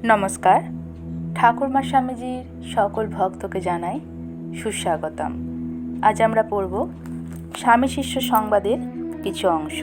নমস্কার। ঠাকুরমা স্বামীজির সকল ভক্তকে জানাই সুস্বাগতম। আজ আমরা পড়ব স্বামী শিষ্য সংবাদের কিছু অংশ।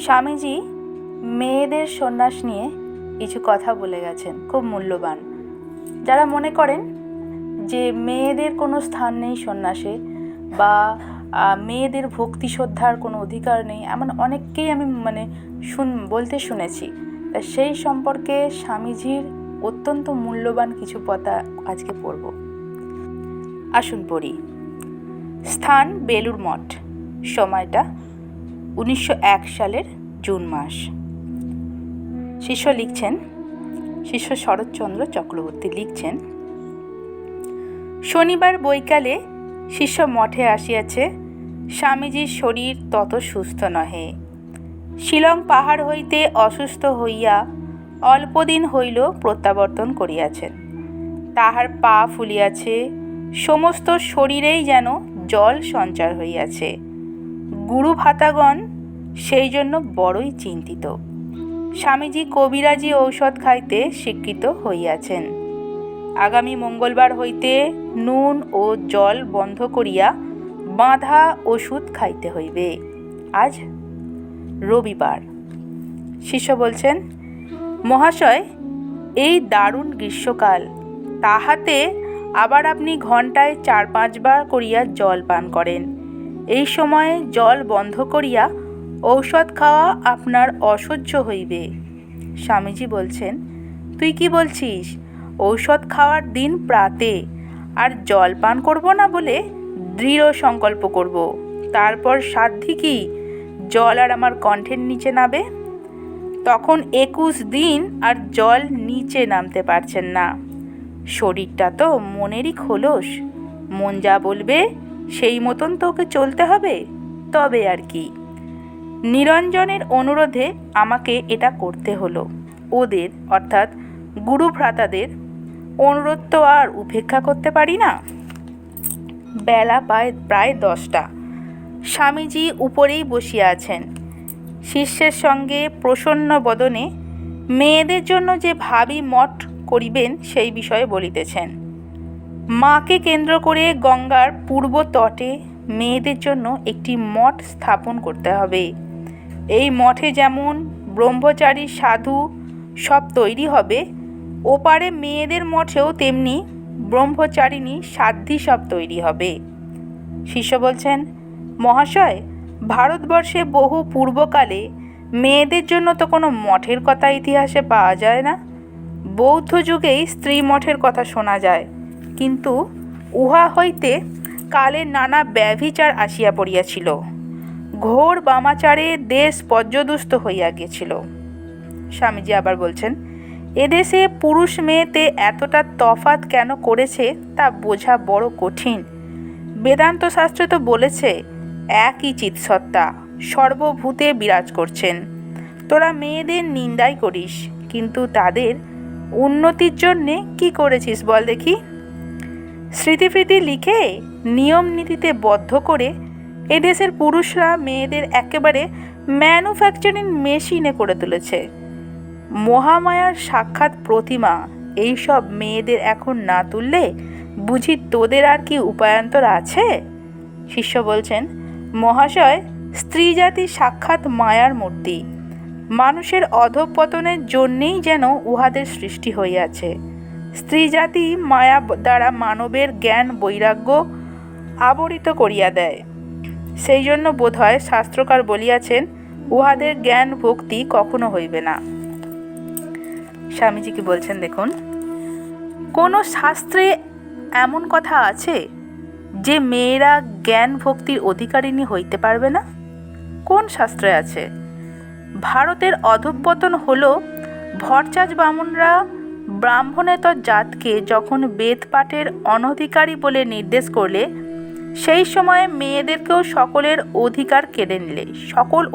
স্বামীজি মেয়েদের সন্ন্যাস নিয়ে কিছু কথা বলে গেছেন, খুব মূল্যবান। যারা মনে করেন যে মেয়েদের কোনো স্থান নেই সন্ন্যাসে বা মেয়েদের ভক্তি শ্রদ্ধার কোনো অধিকার নেই, এমন অনেককেই আমি বলতে শুনেছি। তা সেই সম্পর্কে স্বামীজির অত্যন্ত মূল্যবান কিছু কথা আজকে পড়ব। আসুন পড়ি। স্থান বেলুড় মঠ, সময়টা 1901 সালের জুন মাস। শিষ্য শরৎচন্দ্র চক্রবর্তী লিখছেন, শনিবার বৈকালে শিষ্য মঠে আসিয়াছে। স্বামীজির শরীর তত সুস্থ নহে। শিলং পাহাড় হইতে অসুস্থ হইয়া অল্পদিন হইল প্রত্যাবর্তন করিয়াছেন। তাহার পা ফুলিয়াছে, সমস্ত শরীরেই যেন জল সঞ্চার হইয়াছে। গুরু ভাতাগণ সেই জন্য বড়ই চিন্তিত। স্বামীজি কবিরাজি ঔষধ খাইতে স্বীকৃত হইয়াছেন। আগামী মঙ্গলবার হইতে নুন ও জল বন্ধ করিয়া বাঁধা ওষুধ খাইতে হইবে। আজ রবিবার। শিষ্য বলছেন, মহাশয়, এই দারুণ গ্রীষ্মকাল, তাহাতে আবার আপনি ঘন্টায় 4-5 বার করিয়া জল পান করেন। এই সময়ে জল বন্ধ করিয়া ঔষধ খাওয়া আপনার অসহ্য হইবে। স্বামীজি বলছেন, তুই কি বলছিস? ঔষধ খাওয়ার দিন প্রাতে, আর জল পান করব না বলে দৃঢ় সংকল্প করব। তারপর সাধ্যি কি জল আর আমার কণ্ঠের নিচে নাবে? তখন 21 দিন আর জল নিচে নামতে পারছেন না। শরীরটা তো মনেরই খোলস, মন যা বলবে সেই মতন তো ওকে চলতে হবে। তবে আর কি, নিরঞ্জনের অনুরোধে আমাকে এটা করতে হলো। ওদের অর্থাৎ গুরু ভ্রাতাদের অনুরোধ তো আর উপেক্ষা করতে পারি না। বেলা প্রায় 10টা। স্বামীজি উপরেই বসিয়া আছেন। শিষ্যের সঙ্গে প্রসন্ন বদনে মেয়েদের জন্য যে ভাবী মঠ করিবেন সেই বিষয়ে বলিতেছেন। মাকে কেন্দ্র করে গঙ্গার পূর্ব তটে মেয়েদের জন্য একটি মঠ স্থাপন করতে হবে। এই মঠে যেমন ব্রহ্মচারী সাধু সব তৈরি হবে, ওপারে মেয়েদের মঠেও তেমনি ব্রহ্মচারিণী সাধ্বী সব তৈরি হবে। শিষ্য বলছেন, মহাশয়, ভারতবর্ষে বহু পূর্বকালে মেয়েদের জন্য তো কোনো মঠের কথা ইতিহাসে পাওয়া যায় না। বৌদ্ধ যুগেই স্ত্রী মঠের কথা শোনা যায়, কিন্তু উহা হইতে কালে নানা ব্যভিচার আসিয়া পড়িয়াছিল। ঘোর বামাচারে দেশ পর্যদুস্ত হইয়া গিয়েছিল। স্বামীজি আবার বলছেন, এদেশে পুরুষ মেয়েতে এতটা তফাৎ কেন করেছে তা বোঝা বড় কঠিন। বেদান্ত শাস্ত্রে তো বলেছে একই চিৎসত্তা সর্বভূতে বিরাজ করছেন। তোরা মেয়েদের নিন্দাই করিস, কিন্তু তাদের উন্নতির জন্যে কি করেছিস বল দেখি? স্মৃতিফৃতি লিখে নিয়ম নীতিতে বদ্ধ করে এদেশের পুরুষরা মেয়েদের একেবারে ম্যানুফ্যাকচারিং মেশিনে করে তুলেছে। মহামায়ার সাক্ষাৎ প্রতিমা এইসব মেয়েদের এখন না তুললে বুঝি তোদের আর কি উপায়ান্তর আছে? শিষ্য বলছেন, মহাশয়, স্ত্রী জাতি সাক্ষাৎ মায়ার মূর্তি। মানুষের অধঃপতনের জন্যেই যেন উহাদের সৃষ্টি হইয়াছে। স্ত্রী জাতি মায়া দ্বারা মানবের জ্ঞান বৈরাগ্য আবরিত করিয়া দেয়। সেই জন্য বোধহয় শাস্ত্রকার বলিয়াছেন, উহাদের জ্ঞান ভক্তি কখনো হইবে না। স্বামীজি কি বলছেন দেখুন, কোনো শাস্ত্রে এমন কথা আছে যে মেয়েরা জ্ঞান ভক্তির অধিকারিণী হইতে পারবে না? কোন শাস্ত্রে আছে? ভারতের অধঃপতন হলো ভরচাজ বামুনরা ব্রাহ্মণেতর জাতকে যখন বেদ পাঠের অনধিকারী বলে নির্দেশ করলে, সেই সময়ে মেয়েদেরকেও সকল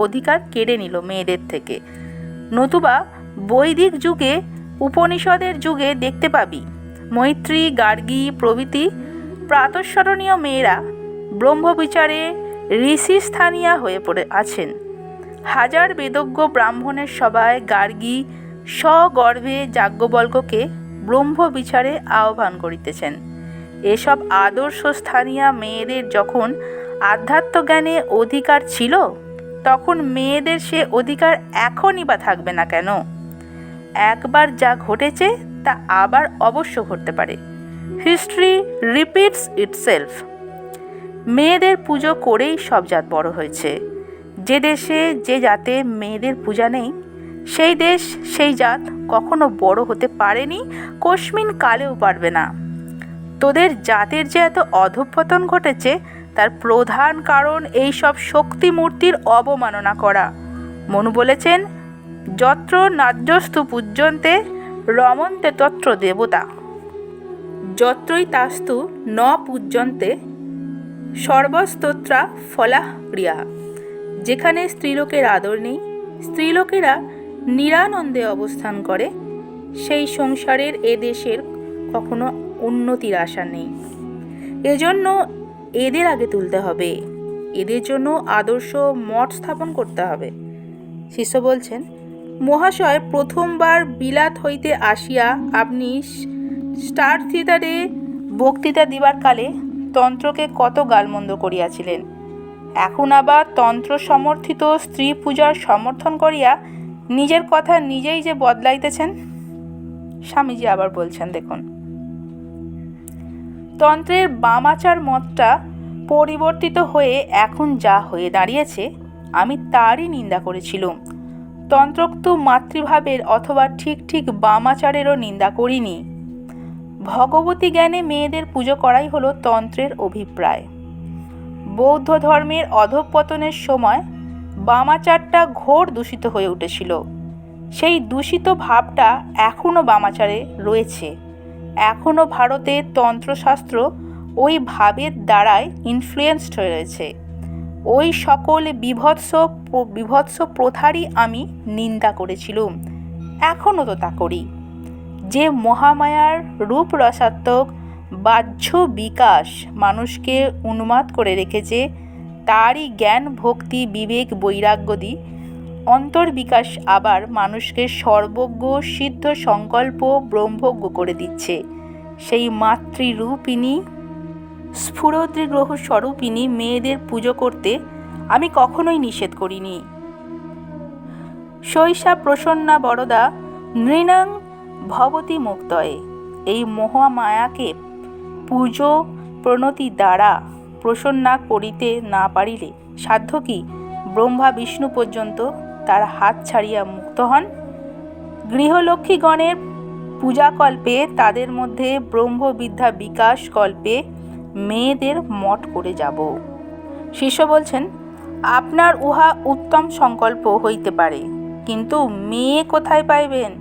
অধিকার কেড়ে নিল মেয়েদের থেকে। নতুবা বৈদিক যুগে, উপনিষদের যুগে দেখতে পাবি মৈত্রী, গার্গী প্রভৃতি প্রাতঃস্মরণীয় মেয়েরা ব্রহ্মবিচারে ঋষিস্থানীয়া হয়ে পড়ে আছেন। হাজার বেদজ্ঞ ব্রাহ্মণের সভায় গার্গী সগর্ভে যাজ্ঞবল্ক্যকে ব্রহ্ম বিচারে আহ্বান করিতেছেন। এসব আদর্শ স্থানীয় মেয়েদের যখন আধ্যাত্মজ্ঞানে অধিকার ছিল, তখন মেয়েদের সে অধিকার এখনই বা থাকবে না কেন? একবার যা ঘটেছে তা আবার অবশ্য ঘটতে পারে। History repeats itself. মেয়েদের পুজো করেই সব জাত বড় হয়েছে। যে দেশে যে জাতে মেয়েদের পূজা নেই, সেই দেশ সেই জাত কখনো বড় হতে পারেনি, কস্মিন কালেও পারবে না। তোদের জাতের যে এত অধঃপতন ঘটেছে, তার প্রধান কারণ এই সব শক্তি মূর্তির অবমাননা করা। মনু বলেছেন, যত্র নার্যস্তু পূজ্যন্তে রমন্তে তত্র দেবতা, যত্রই তাস্তু ন পূজ্যন্তে সর্বস্তোত্রা ফলাঃ ক্রিয়া। যেখানে স্ত্রীলোকের আদর নেই, স্ত্রীলোকেরা নিরানন্দে অবস্থান করে, সেই সংসারের এ দেশের কখনো উন্নতির আশা নেই। এজন্য এদের আগে তুলতে হবে, এদের জন্য আদর্শ মঠ স্থাপন করতে হবে। শিষ্য বলছেন, মহাশয়, প্রথমবার বিলাত হইতে আসিয়া আপনি স্টার থিয়েটারে বক্তৃতা দিবার কালে তন্ত্রকে কত গালমন্দ করিয়াছিলেন। এখন আবার তন্ত্র সমর্থিত স্ত্রী পূজার সমর্থন করিয়া নিজের কথা নিজেই যে বদলাইতেছেন। স্বামীজি আবার বলছেন, দেখুন, তন্ত্রের বামাচার মতটা পরিবর্তিত হয়ে এখন যা হয়ে দাঁড়িয়েছে, আমি তারই নিন্দা করেছিলাম। তন্ত্রোক্ত মাতৃভাবের অথবা ঠিক ঠিক বামাচারেরও নিন্দা করিনি। ভগবতী জ্ঞানে মেয়েদের পুজো করাই হলো তন্ত্রের অভিপ্রায়। বৌদ্ধ ধর্মের অধঃপতনের সময় বামাচারটা ঘোর দূষিত হয়ে উঠেছিল। সেই দূষিত ভাবটা এখনও বামাচারে রয়েছে। এখনও ভারতে তন্ত্রশাস্ত্র ওই ভাবের দ্বারাই ইনফ্লুয়েন্সড হয়ে রয়েছে। ওই সকল বিভৎস প্রথারই আমি নিন্দা করেছিলুম, এখনও তো তা করি। যে মহামায়ার রূপরসাত্মক বাহ্য বিকাশ মানুষকে উন্মাদ করে রেখেছে, তারই জ্ঞান ভক্তি বিবেক বৈরাগ্যদি অন্তর্বিকাশ আবার মানুষকে সর্বজ্ঞ সিদ্ধ সংকল্প ব্রহ্মজ্ঞ করে দিচ্ছে। সেই মাতৃরূপিণী স্ফুরদ্রিগ্রহ স্বরূপিণী মেয়েদের পুজো করতে আমি কখনোই নিষেধ করিনি। শৈশা প্রসন্না বরদা নৃণাং ভবতি মুক্তয়ে। এই মহামায়াকে পুজো প্রণতি দ্বারা প্রসন্না করিতে না পারিলে সাধ্য কি ব্রহ্মা বিষ্ণু পর্যন্ত তার হাত ছাড়িয়া মুক্ত হন? গৃহলক্ষ্মীগণের পূজাকল্পে, তাদের মধ্যে ব্রহ্মবিদ্যা বিকাশ কল্পে মেয়েদের মঠ করে যাব। শিষ্য বলছেন, আপনার উহা উত্তম সংকল্প হইতে পারে, কিন্তু মেয়ে কোথায় পাইবেন?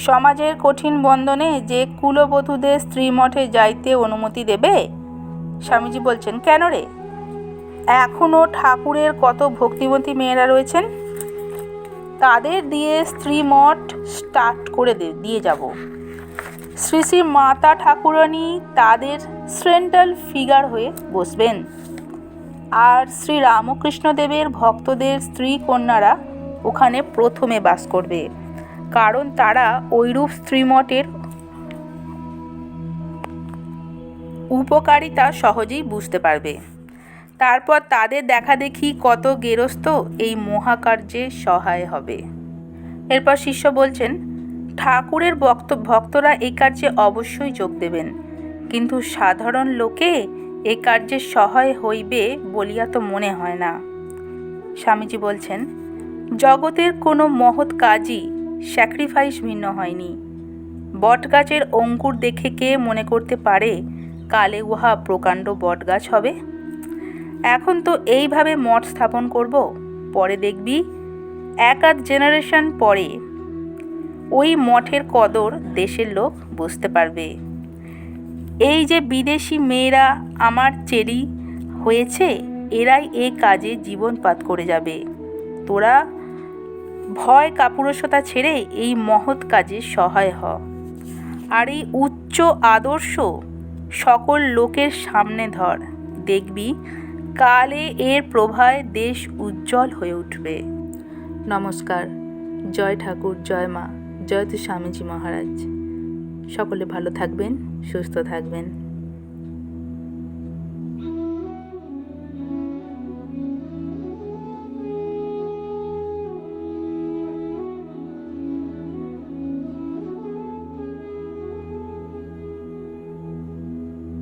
সমাজের কঠিন বন্ধনে যে কুলবধূদের স্ত্রী মঠে যাইতে অনুমতি দেবে? স্বামীজি বলছেন, কেন রে? এখনও ঠাকুরের কত ভক্তিমতী মেয়েরা রয়েছেন, তাদের দিয়ে স্ত্রী মঠ স্টার্ট করে দিয়ে যাব। শ্রী শ্রী মাতা ঠাকুরানী তাদের সেন্ট্রাল ফিগার হয়ে বসবেন, আর শ্রী রামকৃষ্ণদেবের ভক্তদের স্ত্রী কন্যারা ওখানে প্রথমে বাস করবে, কারণ তারা ঐরূপ স্ত্রীমঠের উপকারিতা সহজেই বুঝতে পারবে। তারপর তাদের দেখাদেখি কত গেরস্থ এই মহাকার্যে সহায় হবে। এরপর শিষ্য বলছেন, ঠাকুরের ভক্তরা এই কার্যে অবশ্যই যোগ দেবেন, কিন্তু সাধারণ লোকে এই কার্যে সহায় হইবে বলিয়া তো মনে হয় না। স্বামীজি বলছেন, জগতের কোনো মহৎ কাজই স্যাক্রিফাইস ভিন্ন হয়নি। বটগাছের অঙ্কুর দেখে কে মনে করতে পারে কালে উহা প্রকাণ্ড বটগাছ হবে? এখন তো এইভাবে মঠ স্থাপন করব, পরে দেখবি এক আধ জেনারেশন পরে ওই মঠের কদর দেশের লোক বুঝতে পারবে। এই যে বিদেশি মেয়েরা আমার চেরি হয়েছে, এরাই এ কাজে জীবনপাত করে যাবে। তোরা ভয় কাপুরুষতা ছেড়ে এই মহৎ কাজে সহায় হ, আর এই উচ্চ আদর্শ সকল লোকের সামনে ধর। দেখবি কালে এর প্রভায় দেশ উজ্জ্বল হয়ে উঠবে। নমস্কার। জয় ঠাকুর, জয় মা, জয়তু স্বামীজি মহারাজ। সকলে ভালো থাকবেন, সুস্থ থাকবেন।